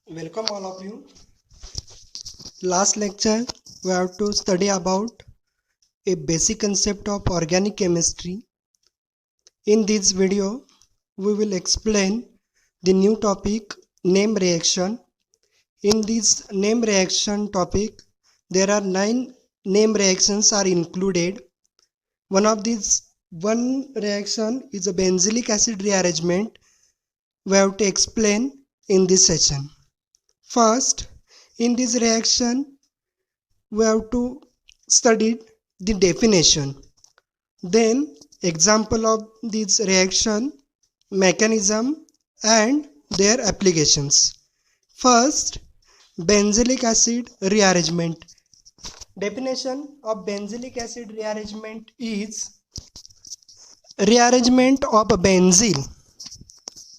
Welcome all of you. Last lecture we have to study about a basic concept of organic chemistry. In this video we will explain the new topic name reaction. In this name reaction topic there are 9 name reactions are included. One reaction is a benzylic acid rearrangement. We have to explain in this session. First, in this reaction, we have to study the definition. Then, example of this reaction, mechanism and their applications. First, benzylic acid rearrangement. Definition of benzylic acid rearrangement is rearrangement of a benzene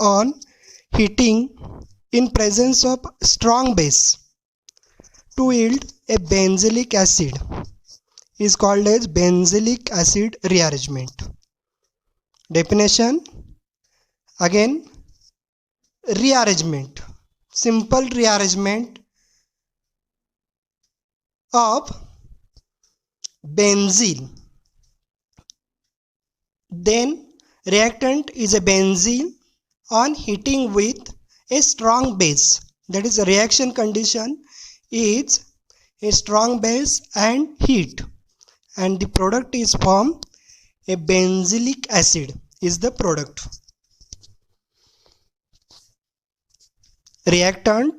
on heating in presence of strong base to yield a benzylic acid is called as benzylic acid rearrangement. Definition again, rearrangement, simple rearrangement of benzene. Then reactant is a benzene on heating with a strong base, that is a reaction condition is a strong base and heat, and the product is formed a benzylic acid is the product. Reactant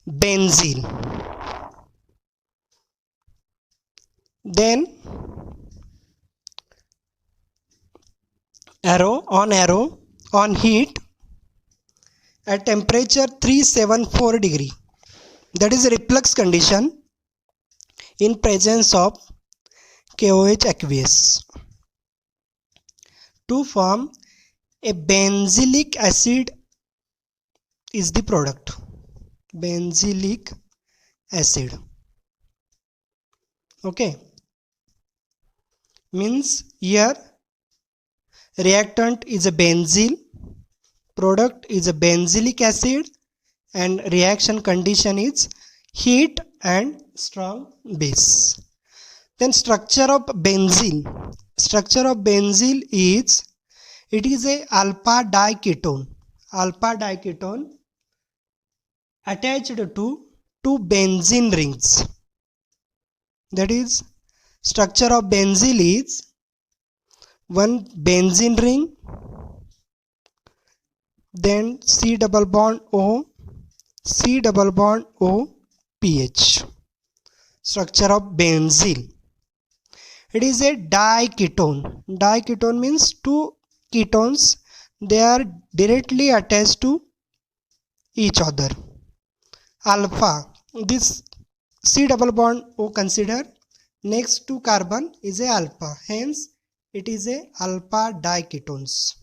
benzene. Then arrow on heat at temperature 374 degree, that is a reflux condition in presence of KOH aqueous to form a benzylic acid is the product. Benzylic acid. Okay, means here reactant is a benzene, product is a benzylic acid, and reaction condition is heat and strong base. Then structure of benzene. Structure of benzene is, it is a alpha diketone attached to two benzene rings. That is, structure of benzene is one benzene ring, then C double bond O, pH. Structure of benzene. It is a diketone. Diketone means two ketones, they are directly attached to each other. Alpha, this C double bond O consider next to carbon is a alpha, hence it is a alpha diketones.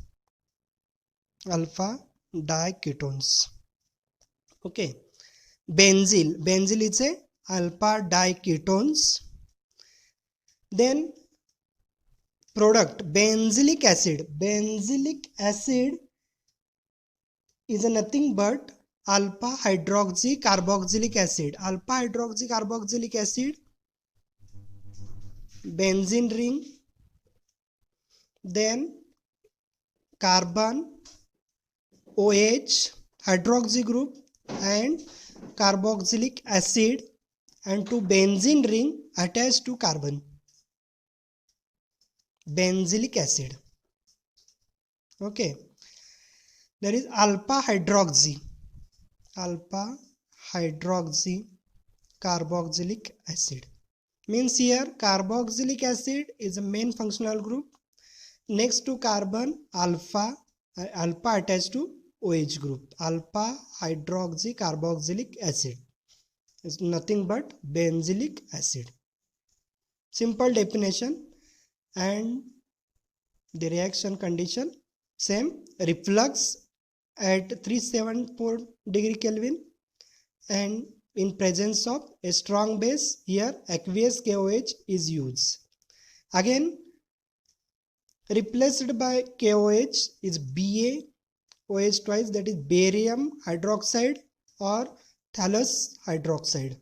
Okay, benzene is a alpha diketones. Then product benzylic acid is nothing but alpha hydroxycarboxylic acid, benzene ring, then carbon OH hydroxy group and carboxylic acid, and two benzene ring attached to carbon, benzylic acid. Okay, there is alpha hydroxy carboxylic acid, means here carboxylic acid is a main functional group, next to carbon alpha attached to OH group, alpha hydroxy carboxylic acid is nothing but benzylic acid. Simple definition, and the reaction condition same, reflux at 374 degree Kelvin and in presence of a strong base, here aqueous KOH is used. Again replaced by KOH is BaOH twice, that is barium hydroxide or thallus hydroxide.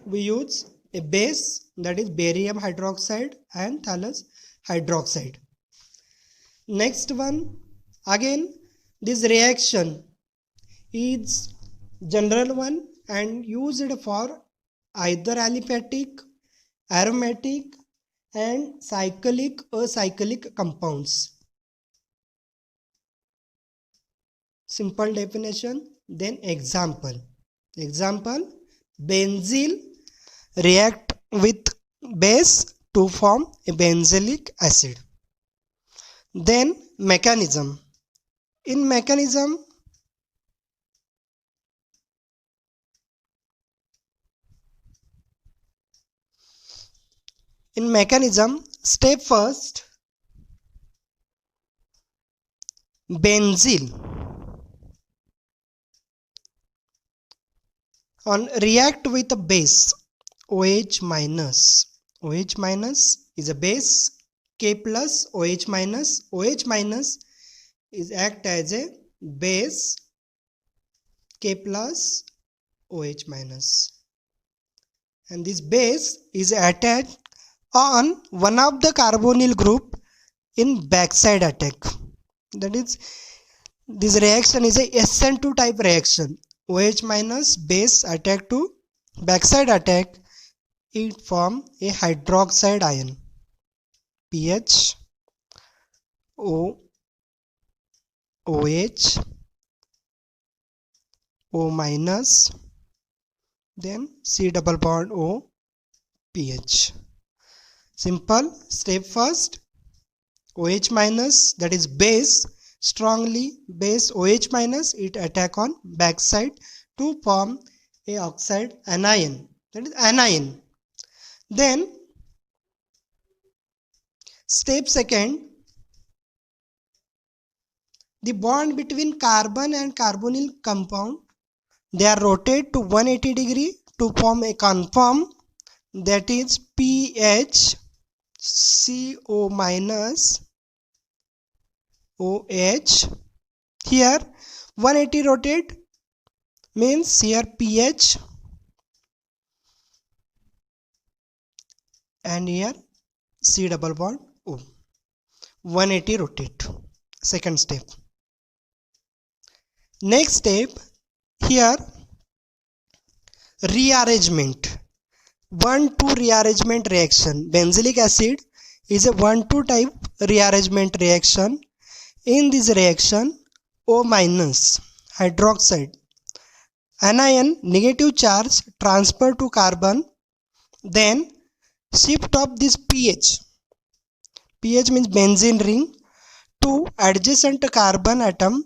We use a base, that is barium hydroxide and thallus hydroxide. Next one, again this reaction is general one and used for either aliphatic, aromatic and cyclic acyclic compounds. Simple definition. Then example, benzyl react with base to form a benzylic acid. Then mechanism. In mechanism, step first, benzyl on react with a base OH minus. OH minus is a base, K plus OH minus. OH minus is act as a base, K plus OH minus, and this base is attached on one of the carbonyl group in backside attack. That is, this reaction is a SN2 type reaction. OH minus base attack to backside attack, it form a hydroxide ion, PH O OH O minus, then C double bond O PH. Simple. Step first, OH minus, that is base, strongly base OH minus, it attack on backside to form a oxide anion, that is anion. Then step second, the bond between carbon and carbonyl compound, they are rotated to 180 degree to form a conform, that is PH CO minus OH. Here 180 rotate means here PH and here C double bond O. 180 rotate. Second step. Next step, here rearrangement. 1,2 rearrangement reaction. Benzylic acid is a 1,2 type rearrangement reaction. In this reaction, O minus hydroxide anion negative charge transfer to carbon, then shift of this pH. pH means benzene ring to adjacent carbon atom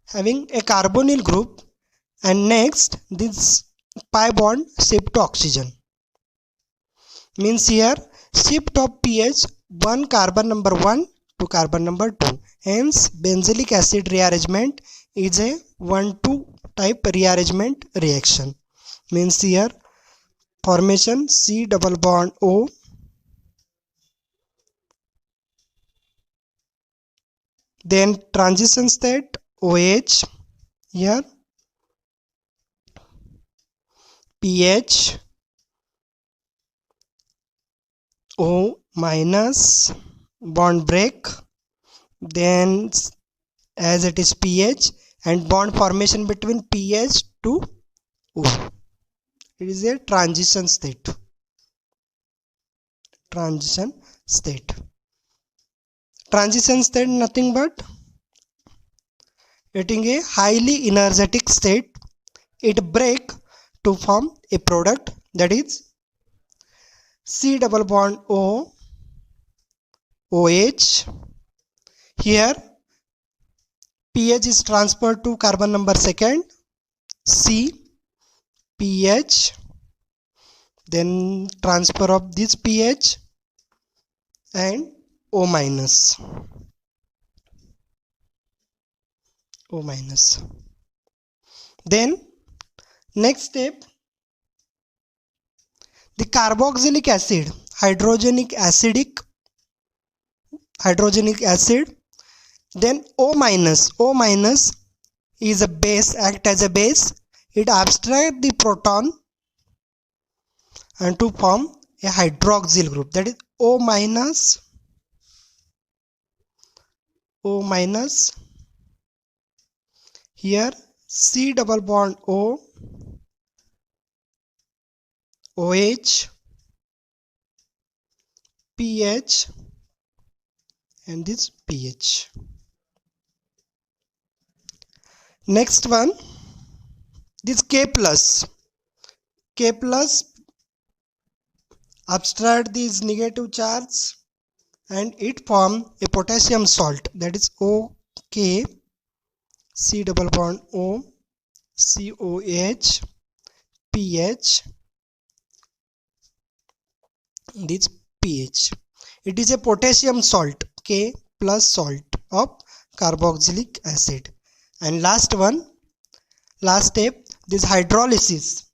having a carbonyl group, and next this pi bond shift to oxygen. Means here shift of pH 1 carbon number 1 to carbon number 2. Hence benzylic acid rearrangement is a 1,2 type rearrangement reaction. Means here formation C double bond O, then transition state OH, here pH O minus, bond break, then as it is pH and bond formation between pH to O. It is a transition state. Transition state nothing but getting a highly energetic state. It break to form a product, that is C double bond O OH. Here pH is transferred to carbon number second, C pH, then transfer of this pH and O minus. Then next step, the carboxylic acid, hydrogenic acid Then O minus is a base, act as a base. It abstracts the proton and to form a hydroxyl group, that is O minus. Here C double bond O, OH, pH, and this pH. Next one, this K plus abstract these negative charge and it form a potassium salt, that is OK, C double bond O, COH, pH, this pH. It is a potassium salt, K plus salt of carboxylic acid. And last step, this hydrolysis.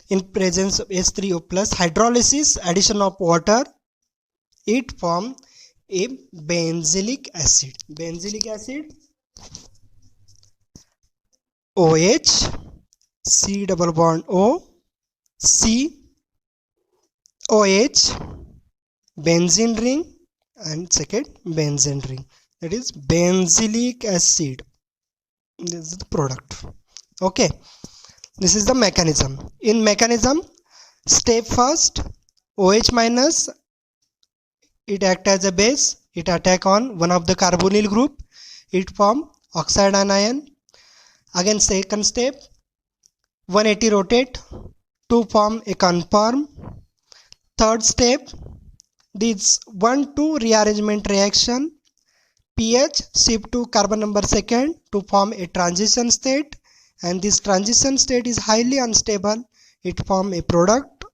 In presence of H3O plus, hydrolysis, addition of water, it form a benzylic acid. Benzylic acid, OH, C double bond O, C, OH, benzene ring, and second benzene ring, that is benzylic acid. This is the product. Okay, this is the mechanism. In mechanism, step first, OH minus, it act as a base, it attack on one of the carbonyl group, it form oxide anion. Again second step, 180 rotate to form a conform. Third step, this 1,2 rearrangement reaction, pH shift to carbon number second to form a transition state, and this transition state is highly unstable. It form a product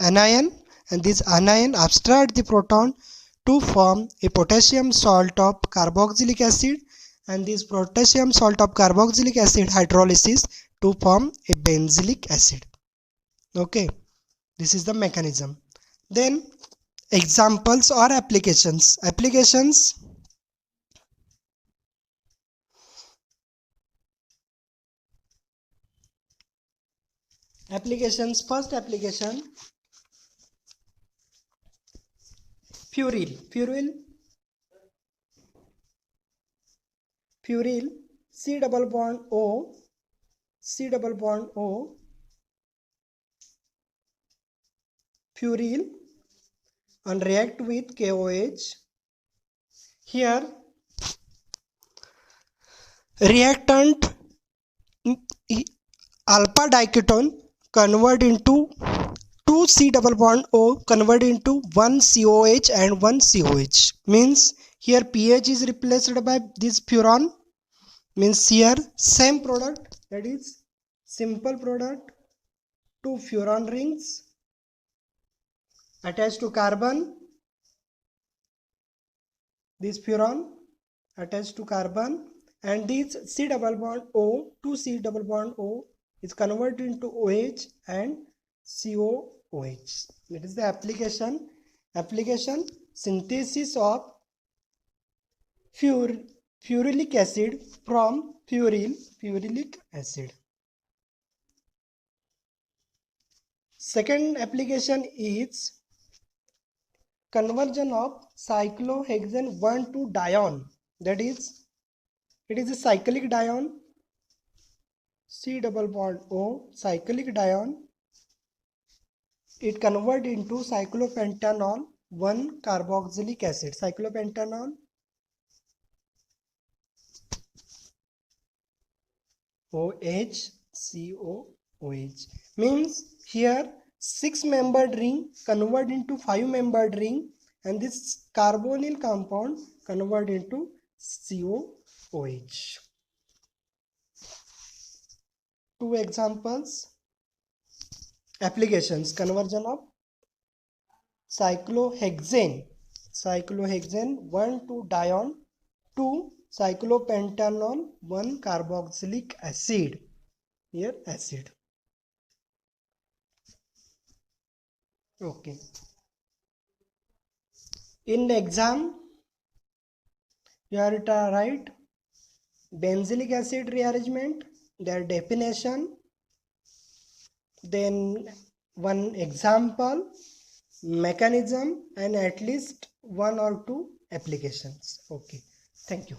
anion, and this anion abstract the proton to form a potassium salt of carboxylic acid, and this potassium salt of carboxylic acid hydrolysis to form a benzylic acid. Okay, this is the mechanism. Then examples or applications. First application, furyl, C double bond O, furyl, and react with KOH. Here reactant alpha diketone convert into 2 C double bond O convert into 1 COH and 1 COH. Means here pH is replaced by this furan. Means here same product, that is simple product, 2 furan rings attached to carbon. This furan attached to carbon, and this C double bond O, 2 C double bond O is converted into OH and COOH. That is the application. Synthesis of furylic acid from furylic acid. Second application is conversion of cyclohexane 1 to dione, that is it is a cyclic dione, C double bond O, cyclic dione. It convert into cyclopentanol 1 carboxylic acid, cyclopentanol OH, COOH. Means here 6-membered ring convert into 5-membered ring, and this carbonyl compound convert into COOH. Two examples. Applications: conversion of cyclohexane 1 to dione to cyclopentanol 1 carboxylic acid. Here acid. Okay. In exam, You are right. Benzylic acid rearrangement, their definition, then one example, mechanism, and at least one or two applications. Okay, thank you.